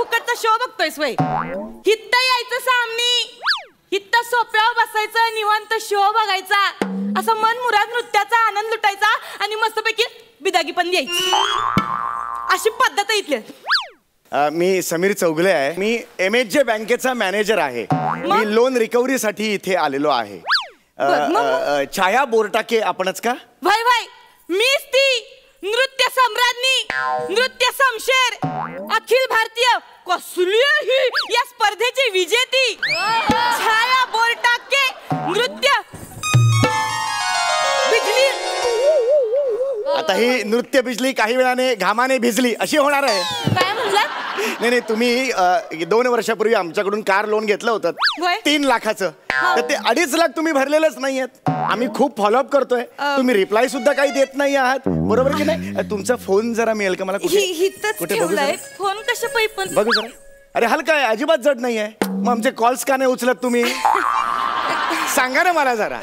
फुकटचा show बघतोयस वय? हित्त यायचं सामनी, हित्त सोप्यावर बसायचं, निवांत शो बघायचा, असं मन मुराद नृत्याचा आनंद लुटायचा आणि मस्तपैकी बिदागी पण द्यायची. अशी पद्धत आहे इथली. मी समीर चौगले आहे. मी MHJ बँकेचा मॅनेजर आहे. मी लोन रिकव्हरीसाठी इथे आलेलो आहे. छाया बोरटाके आपणच का? भाई भाई मीच ती नृत्य सम्राज्ञी, नृत्य शमशेर, अखिल भारतीय कसली ही या स्पर्धेची विजेती छाया बोरटाके, नृत्य बिजली. आता ही नृत्य बिजली काही वेळाने घामाने भिजली अशी होणार आहे. काय म्हणलात? नाही नाही, तुम्ही 2 वर्षापूर्वी आमच्याकडून कार लोन घेतलं होतं 3 लाखाचं. तर ते 2.5 लाख तुम्ही भरलेलंच नाहीयेत. आम्ही खूप फॉलोअप करतोय, तुम्ही रिप्लाय सुद्धा काही देत नाही आहात, बरोबर की नाही? तुमचा फोन जरा मिळेल का मला? कुठे फोन कशा पण बघू जरा. अरे हलका आहे, अजिबात जड नाही आहे. मग आमचे कॉल्स का नाही उचलत तुम्ही? सांगा ना मला जरा.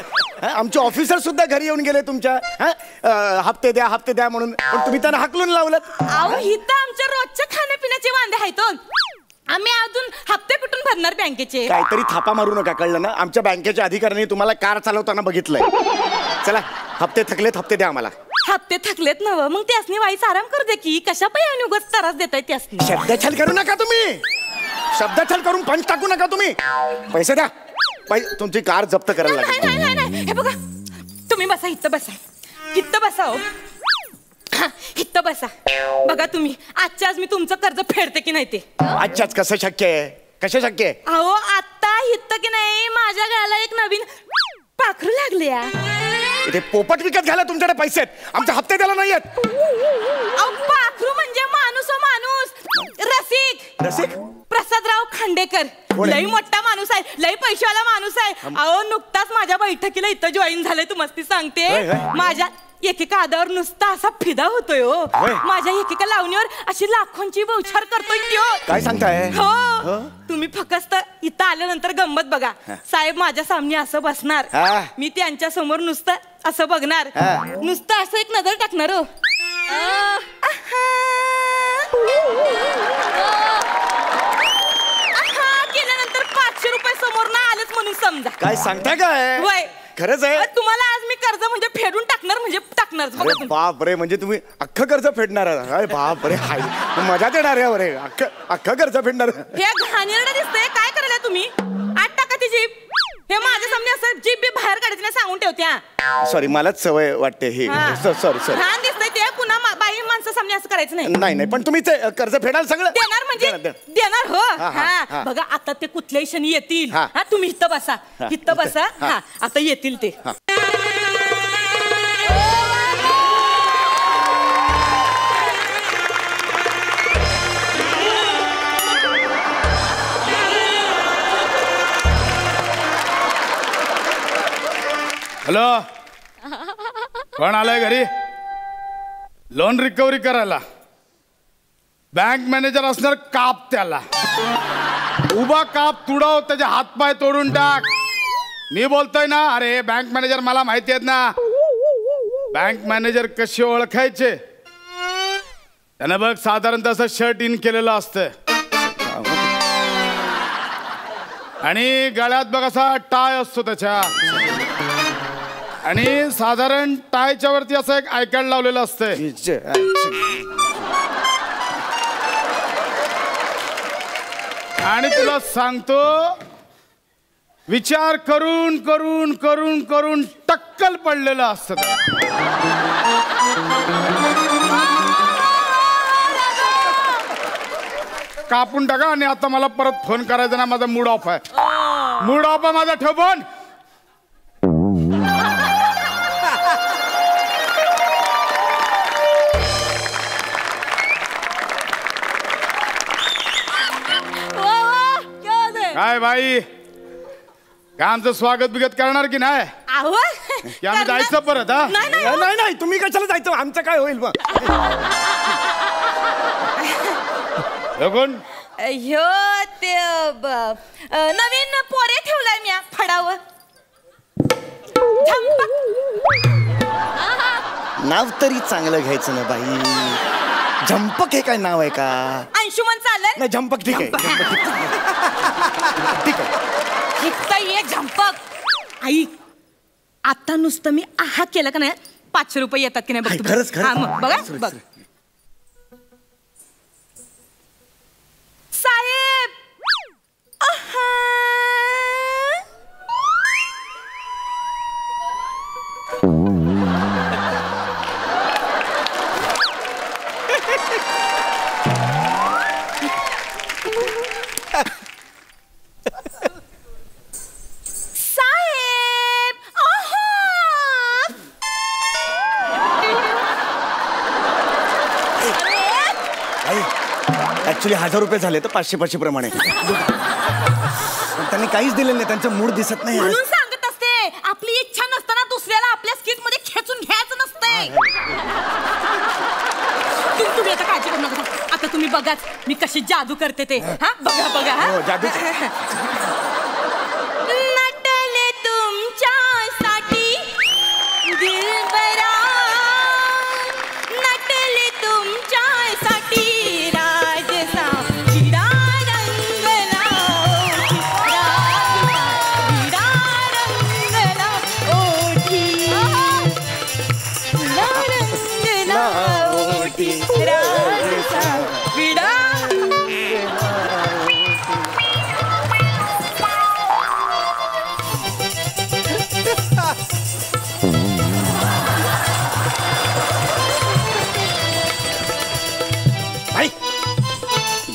आमचे ऑफिसर सुद्धा घरी येऊन गेले तुमच्या, हप्ते द्या म्हणून, पण तुम्ही त्यांना हाकलून लावलं. अहो हिथं आमच्या रोजच्या खाण्यापिण्याचे वांदे आहेत. आम्ही अजून हप्ते कुठून भरणार बँकेचे? काहीतरी थापा मारू नका, कळलं ना? आमच्या बँकेच्या अधिकाऱ्यांनी तुम्हाला कार चालवताना बघितलंय. चला, हप्ते थकलेत, हप्ते द्या आम्हाला. हप्ते थकलेत नव, मग त्यासनी वाईस आराम करू दे की. कशा पाहिजे उगाच त्रास देताय त्यासनी? शब्दछल करू नका तुम्ही, शब्दछल करून पंच टाकू नका तुम्ही. पैसे द्या, तुमची कार जप्त करायला लागेल. नाही, हे बघा, तुम्ही बसा, इथं बसा, इथं बसा. हो हित्त बसा. बघा तुम्ही, आजच्या आज मी तुमचं कर्ज फेडते की नाही ते. आजच्याच कसं शक्य आहे? कसं शक्य आहे? अहो आता हित्त की नाही माझ्या गळ्याला एक नवीन पाखरू लागले. इथे पोपट विकत घ्यायला तुमच्याकडे पैसे आहेत, आमचे हप्ते द्यायला नाही आहेत. पाखरू म्हणजे माणूस. रसिक रसिक प्रसादराव खांडेकर, लई मोठा माणूस आहे, लई पैशावाला माणूस आहे. अहो नुकताच माझ्या बैठकीला इथं जॉईन झालंय. तुम्हाला सांगते, माझ्या एकेका आदावर नुसता असा फिदा होतोय. माझ्या एकेका लावणीवर अशी लाखोंची बौछार करतोय त्यो. काय सांगताय? हो, तुम्ही फक्त इथं आल्यानंतर गंमत बघा. साहेब माझ्या सामने असं बसणार, मी त्यांच्या समोर नुसतं असं बघणार, नुसतं असं एक नजर टाकणार. हो केल्यानंतर 500 रुपये समोर ना आलेच म्हणून समजा. काय सांगताय? काय वय खरंच आहे? तुम्हाला आज मी कर्ज म्हणजे फेडून टाकणार, म्हणजे टाकणार. बाप रे, म्हणजे तुम्ही अख्खं कर्ज फेडणार? अरे बाप रे, मजा देणार यावर. अख्खं कर्ज फेडणार? हे घाणेरडं दिसतंय. काय करायला तुम्ही? 8 टाका ती जीप. हे माझ्या सामने असं जीप बी बाहेर काढायची नाही सांगून ठेवत्या. सॉरी, मलाच सवय वाटते ही. सॉरी. घाण दिसतंय ते. पुन्हा बाई माणसं सामने असं करायचं नाही. नाही, पण तुम्ही कर्ज फेडाल सगळं? देणार म्हणजे देणार. हो हा, बघा आता ते कुठल्याही क्षणी येतील. तुम्ही इथं बसा, इथं बसा. हा, आता येतील ते. हॅलो, कोण आलंय घरी? लोन रिकव्हरी करायला बँक मॅनेजर असणार. काप त्याला, उभा काप, तुडव, त्याचे हातपाय तोडून टाक. मी बोलतोय ना. अरे बँक मॅनेजर मला माहिती आहेत ना. बँक मॅनेजर कसे ओळखायचे? त्यानं बघ साधारणतः असं शर्ट इन केलेलं असतं आणि गळ्यात बघ असा टाय असतो त्याच्या, आणि साधारण टायच्या वरती असं एक आय कार्ड लावलेलं असतंय. आणि तुला सांगतो, विचार करून करून करून करून टक्कल पडलेलं असतं. कापून टाका. आणि आता मला परत फोन करायचा ना, माझा मूड ऑफ आहे. मूड ऑफ आहे माझा. ठेव फोन. काय बाई, काय आमचं स्वागत बिगत करणार की नाही? की आम्ही जायचं परत? नाही, तुम्ही कशाला जायचं? आमचं काय होईल मग? कोण? ह्यो ते नवीन पोरे ठेवलाय मी फडावर. नाव तरी चांगलं घ्यायचं ना बाई. झंपक हे काय नाव आहे का? अंशुमन चालेल? नाही झंपक ठीक आहे. ठीक आहे. ये झंपक. आई आता नुसतं मी आहा केलं का नाही 500 रुपये येतात की नाही बघ. खरंच बघा बघ. साहेब आहा. ऍक्च्युली 1000 रुपये झाले तर 500 प्रमाणे. त्यांनी काहीच दिलेलं नाही. त्यांचं मूड दिसत नाही. म्हणून सांगत असते आपली इच्छा नसताना दुसऱ्याला आपल्या स्किट मध्ये खेचून घ्यायचं नसते. तुम्ही आता काळजी करू नका. आता तुम्ही बघाच मी कशी जादू करते ते. हा बघा बघा. जादू नटले तुमच्यासाठी दिलबरा, नटले तुमच्यासाठी राजसा हिरा रंगला, हिरा रंगला ओठी, हिरा रंगला ओठी, राजसा हिरा.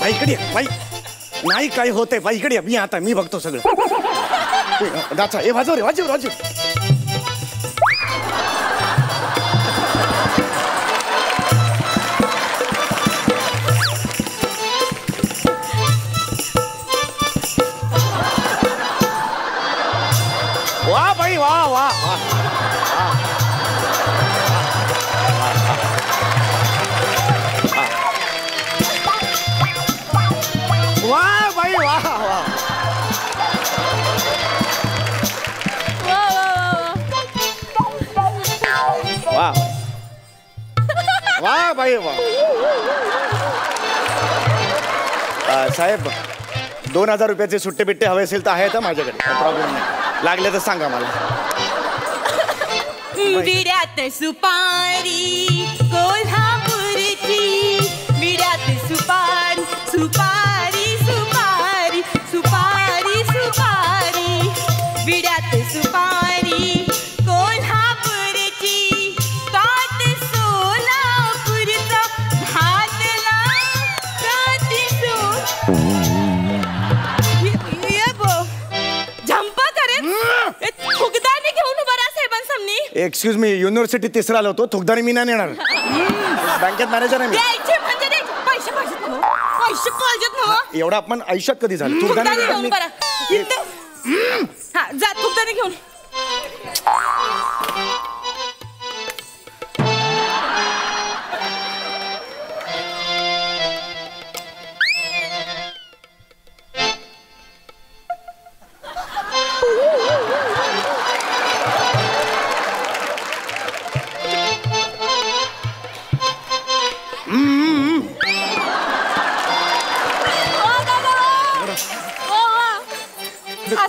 बाईकडे बाई नाही काय होतंय. बाईकडे मी आता मी बघतो सगळं. दाचा ए वाजव रे वाजव वाजव. वा बाई वा वा वा. वा बाई वा वा. वा वा बाई वा. साहेब 2000 रुपयाचे सुट्टे बिट्टे हवे असेल तर आहेत माझ्याकडे. प्रॉब्लेम नाही. लागले तर सांगा मला. विड्यात सुपारी कोल्हापूरची, विड्यात सुपारी सुपारी सुपारी सुपारी सुपारी, विड्यात सुपारी कोल्हापूरची, काट सोलापूरचा घातला काठी सो. ये बो झंपा करे फुगदानी घेऊन उभा राहा साहेबांसामनी. एक्सक्यूज मी युनिव्हर्सिटी तिसरा आलो होतो. थुकदारी मी नाही नेणार. बँकेत मॅनेजर आहे मी. द्यायचे म्हणजे द्यायचे. पैसे पाहिजेत ना. पैसे पाहिजेत ना. एवढा अपमान आयुष्यात कधी झालं? थुकदानी घेऊन बरा. हा जा थुकदानी घेऊन.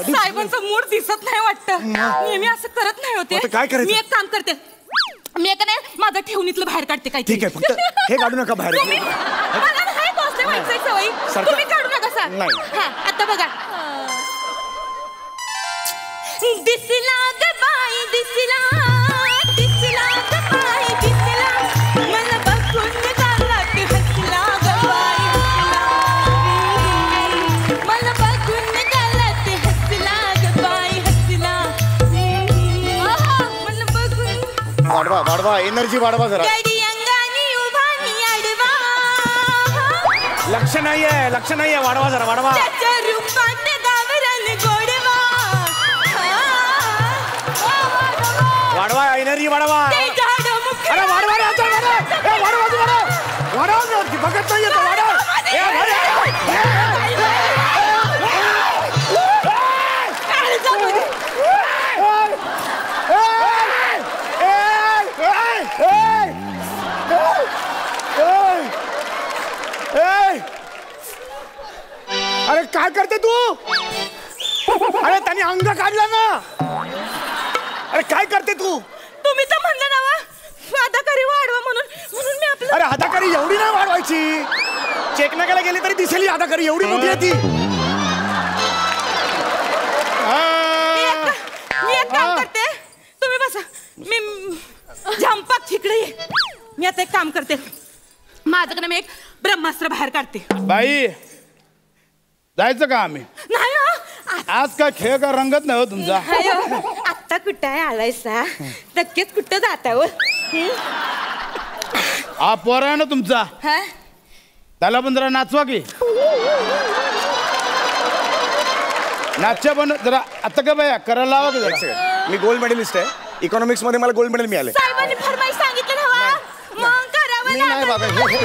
साहेबांचा मूड दिसत नाही वाटतं. नेहमी असं करत नाही होते. काय करायचं? मी एक काम करते. मी एक नाही माझं ठेवणीतलं बाहेर काढते. काय ठीक आहे. फक्त हे काढू नका बाहेर. मला नाही बॉसला व्हायचंय सवयी. तुम्ही काढू नका सर. नाही. हा आता बघा. दिसला ग बाई दिसला, दिसला ग बाई दिसला, मला बघून गालात हसला ग बाई हसला, मला बघून गालात हसला ग बाई हसला, मला बघून. वाढवा वाढवा एनर्जी वाढवा जरा. गडी अंगानी उभा मी आडवा, लक्ष नाहीये लक्ष नाहीये. वाढवा जरा वाढवा. त्याच्या रूपात गावरान गोडवा. वाढवा एनर्जी वाढवा. अरे वाढवा रे आता वाढवा. ए वाढवा तू वाढवा. वाढवा रे बघत नाही येतो. वाढवा. ए अरे काय करते तू? अरे त्याने अंग काढला ना. अरे काय करते तू? तुम्ही तर म्हणलं ना अदाकारी वाढवा म्हणून म्हणून मी आपलं. अरे अदाकारी एवढी नाही वाढवायची. चेक नाकाला गेली तरी दिसेल अदाकारी एवढी मोठी आहे ती. मी एक काम करते, तुम्ही बसा. मी झंपाक तिकडे ये. मी आता एक काम करते, माझ्याकडे मी एक ब्रह्मास्त्र बाहेर काढते. बाई जायचं का आम्ही? नाही आज काय खेळ का रंगत नाही हो तुमचा? आत्ता कुठं आहे आलायसा? नक्कीच कुठं जाता हो? हा पोरा आहे ना तुमचा, त्याला पण जरा नाचवा की. नाच्या पण जरा आता का बाया करायला लावा की जरा. मी गोल्ड मेडलिस्ट आहे इकॉनॉमिक्स मध्ये, मला गोल्ड मेडल मिळाले. साहेबांनी फरमाईश सांगितलं ना मग करावं लागेल.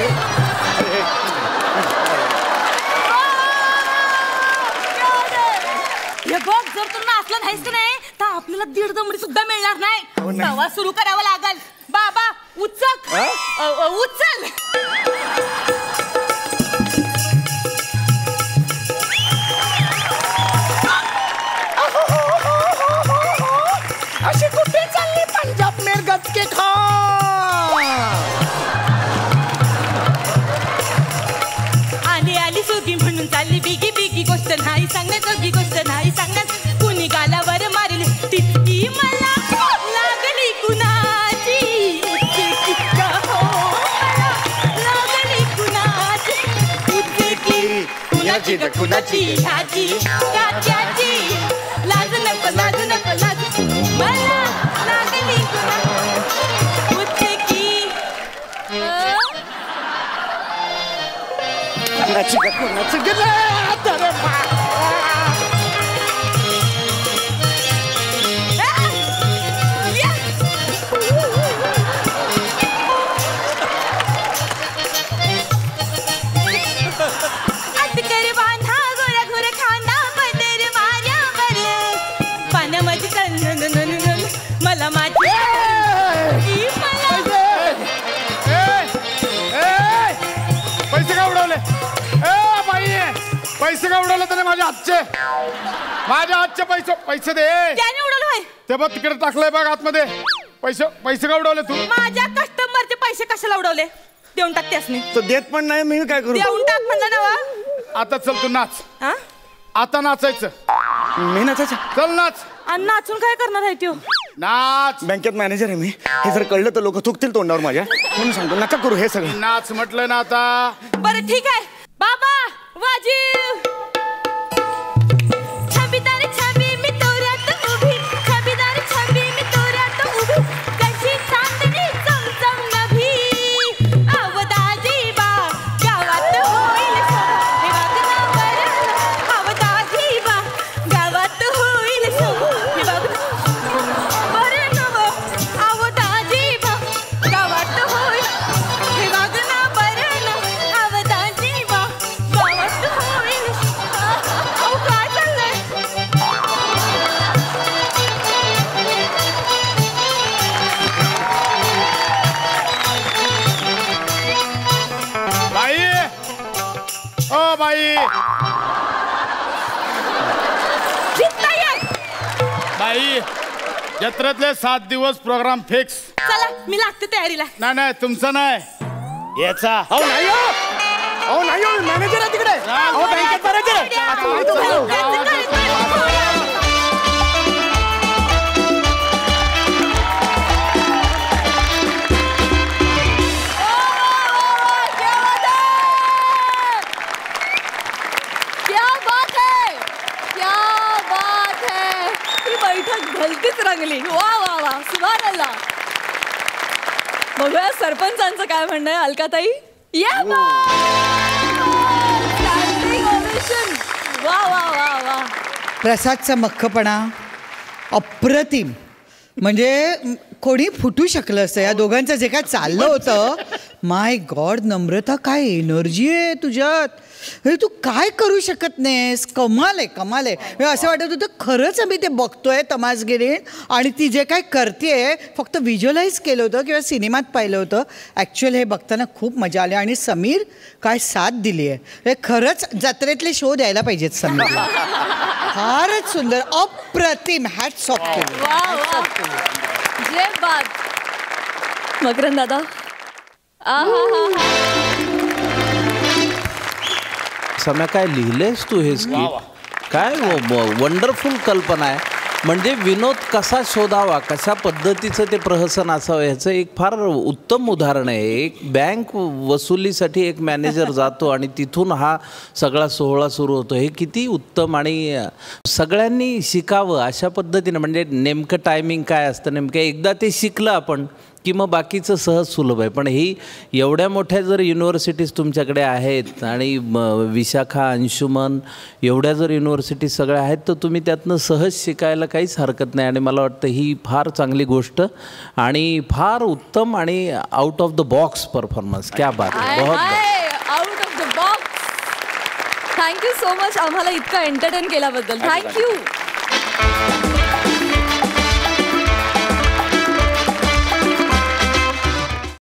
हे बघ, जर तू नाचला नाहीस की नाही तर आपल्याला 1.5 दमडी सुद्धा मिळणार नाही. तेव्हा सुरू करावं लागल. बाबा उचक उचल. अशी कुठे चालली पंजाब में गचके खा. आली आली सुगी म्हणून चालली बिगी बिगी. गोष्ट नाही सांगण्यात जोगी, गोष्ट नाही सांगण्यात. कुणी गालावर मारली तितकी मला लागली कुणाची. लागली कुणाची कुणाची कुणाची ह्याची त्याची. लाज नको लाज नको लाज. मला लागली कुणाची. कुणाची कुणाची मला माझी पैसे का उडवले? बाई पैसे का उडवले त्याने? माझ्या हातचे पैसे दे. त्याने उडवलं होय? ते बघ तिकडे टाकलंय बघ आतमध्ये. पैसे का उडवले तू? माझ्या कस्टमरचे पैसे कशाला उडवले? देऊन टाक त्यासनी. तो देत पण नाही, मी काय करू? देऊन टाक म्हणलं ना. आता चल तू नाच. आता नाचायचं. मी नाचायचं? चल नाच. आणि नाचून काय करणार आहे त्यो? नाच. बँकेत मॅनेजर आहे मी. हे जर कळलं तर लोक थुकतील तोंडावर माझ्या, म्हणून सांगतो नका करू हे सगळं. नाच म्हटलं ना आता. बरं ठीक आहे. बाबा वाजीव. छबीदार छबी मी तोऱ्यात उभी. छबीदार छबी मी तोऱ्यात उभी. कशी चांदणी चमचम नभी. अवदाजी बा गावात होईल हे वागणं बरं. अवदाजी बा गावात होईल हे वागणं बरं नव. अवदाजी बा गावात होईल हे वागणं बरं न. अवदाजी बा गावात होईल. अहो काय चाललंय? बाई ओ बाई बाई जत्रेतले 7 दिवस प्रोग्राम फिक्स. चला मी लागते तयारीला. नाही तुमचं नाही याचा. अहो नाही हो. अहो नाही हो, मॅनेजर आहे तिकडे. अहो बँकेत मॅनेजर आहे. आता माहिती झालं. भलतीच रंगली. वा वा वा सुभान अल्लाह. बघूया सरपंचांचं काय म्हणणं आहे. अलकाताई या. वा वा वा वा. प्रसादचा मख्खपणा अप्रतिम. म्हणजे कोणी फुटू शकलं असतं या दोघांचं जे काय चाललं होतं. माय गॉड नम्रता, काय एनर्जी आहे तुझ्यात. अरे तू काय करू शकत नाहीस. कमाल आहे, कमाल आहे. असं वाटत होतं खरंच आम्ही ते बघतोय तमासगिरी आणि ती जे काय करते फक्त व्हिज्युअलाइज केलं होतं किंवा सिनेमात पाहिलं होतं. ॲक्च्युअल हे बघताना खूप मजा आली आणि समीर काय साथ दिली आहे. हे खरंच जत्रेतले शो द्यायला पाहिजेत समीरला. फारच सुंदर, अप्रतिम. हॅट्स ऑफ केलं. जय बात. मकरंद दादा, सम्या, काय लिहिलेस तू हे स्क्रिप्ट? काय वंडरफुल कल्पना आहे. म्हणजे विनोद कसा शोधावा, कशा पद्धतीचं ते प्रहसन असावं ह्याचं एक फार उत्तम उदाहरण आहे. एक बँक वसुलीसाठी एक मॅनेजर जातो आणि तिथून हा सगळा सोहळा सुरू होतो. हे किती उत्तम आणि सगळ्यांनी शिकावं अशा पद्धतीनं. म्हणजे नेमकं टायमिंग काय असतं, नेमकं एकदा ते शिकलं आपण की मग बाकीचं सहज सुलभ आहे. पण ही एवढ्या मोठ्या जर युनिव्हर्सिटीज तुमच्याकडे आहेत आणि विशाखा, अंशुमन एवढ्या जर युनिव्हर्सिटीज सगळ्या आहेत तर तुम्ही त्यातनं सहज शिकायला काहीच हरकत नाही. आणि मला वाटतं ही फार चांगली गोष्ट आणि फार उत्तम आणि out of the box performance. क्या बात आहे. Out of the box. Thank you so much आम्हाला इतकं एंटरटेन केल्याबद्दल. थँक्यू.